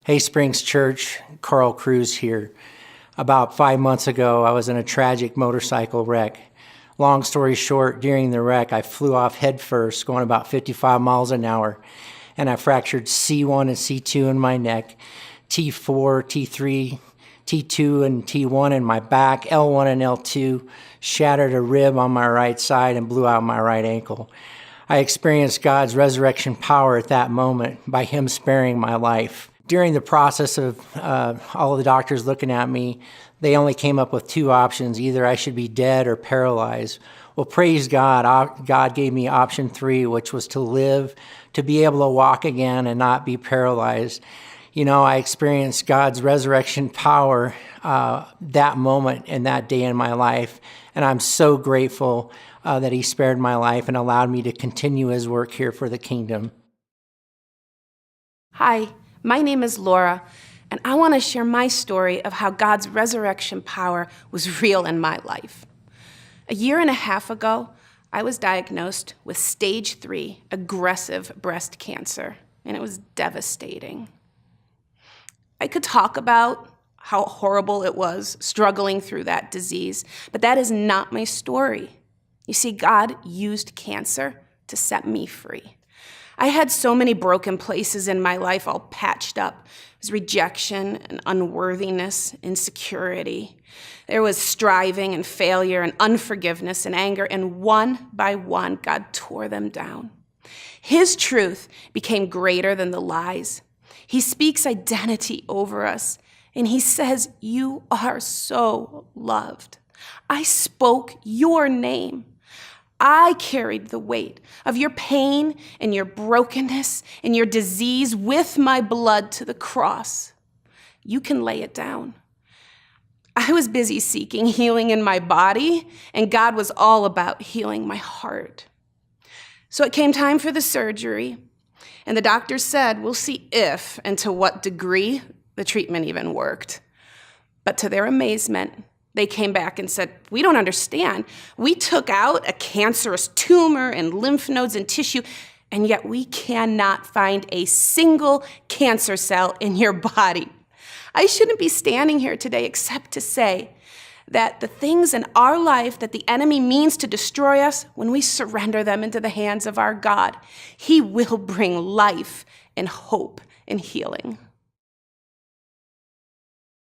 Hey Springs Church, Carl Cruz here. About 5 months ago, I was in a tragic motorcycle wreck. Long story short, during the wreck, I flew off headfirst, going about 55 miles an hour, and I fractured C1 and C2 in my neck, T4, T3, T2 and T1 in my back, L1 and L2, shattered a rib on my right side and blew out my right ankle. I experienced God's resurrection power at that moment by Him sparing my life. During the process of all of the doctors looking at me, they only came up with two options. Either I should be dead or paralyzed. Well, praise God, God gave me option 3, which was to live, to be able to walk again and not be paralyzed. You know, I experienced God's resurrection power that moment and that day in my life, and I'm so grateful that He spared my life and allowed me to continue His work here for the kingdom. Hi, my name is Laura, and I want to share my story of how God's resurrection power was real in my life. A year and a half ago, I was diagnosed with stage 3 aggressive breast cancer, and it was devastating. I could talk about how horrible it was struggling through that disease, but that is not my story. You see, God used cancer to set me free. I had so many broken places in my life all patched up. It was rejection and unworthiness, insecurity. There was striving and failure and unforgiveness and anger, and one by one, God tore them down. His truth became greater than the lies. He speaks identity over us, and He says, "You are so loved." I spoke your name. I carried the weight of your pain and your brokenness and your disease with my blood to the cross. You can lay it down. I was busy seeking healing in my body, and God was all about healing my heart. So it came time for the surgery, and the doctor said, we'll see if and to what degree the treatment even worked. But to their amazement, they came back and said, we don't understand. We took out a cancerous tumor and lymph nodes and tissue, and yet we cannot find a single cancer cell in your body. I shouldn't be standing here today except to say that the things in our life that the enemy means to destroy us, when we surrender them into the hands of our God, He will bring life and hope and healing.